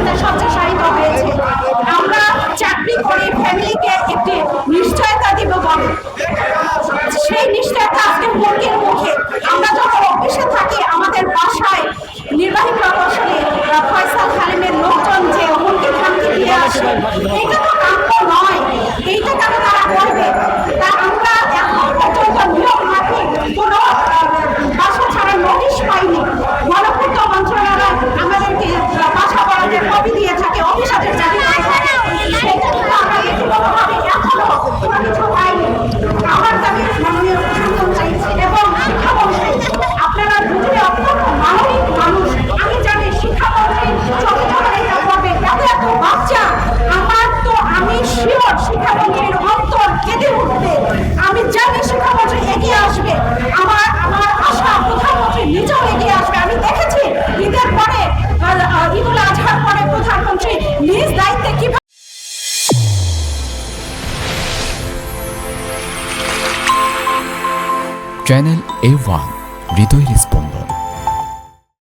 সাথে শয্যাশায়িত হয়েছে। আমরা চাকরি করে ফ্যামিলিকে একটি নিশ্চয়তা দিব বলে, সেই নিশ্চয়তা আজকে হুমকির মুখে। আমরা যখন অফিসে থাকি, আমাদের বাসায় নির্বাহী প্রকৌশলী ফয়সাল হালিমের লোকজন যে হুমকি ধামকি দিয়ে আসে, এইটা তো কাম্য নয়। এইটা কেন তারা করবে? তা আমরা এখন পর্যন্ত নিয়ম মাফিক কোনো বাসা ছাড়া নোটিশ পাইনি। গণপূর্ত মন্ত্রণালয় আমাদেরকে বাসা বরাদ্দের কপি দিয়ে থাকে, অফিসারের জারি করে থাকে, সেটা কিন্তু আমরা ব্যক্তিগতভাবে এখনো কোনো কিছু পাইনি। আমার দাবি মাননীয় প্রধানমন্ত্রী এবং শিক্ষামন্ত্রী, আপনারা দুজনে অত্যন্ত মানবিক মানুষ। আমি জানি শিক্ষামন্ত্রী যখন এটা করবে, এত এত বাচ্চা, আমি শিওর শিক্ষামন্ত্রীর অন্তর কেঁদে উঠবে। আমি জানি শিক্ষামন্ত্রী এগিয়ে আসবে। আমার আশা প্রধানমন্ত্রী নিজেও এগিয়ে আসবে। আমি দেখেছি ঈদের পরে, ঈদুল আজহার পরে প্রধানমন্ত্রী নিজ দায়িত্বে কিভাবে চ্যানেল A1 হৃদয়ের স্পন্দন।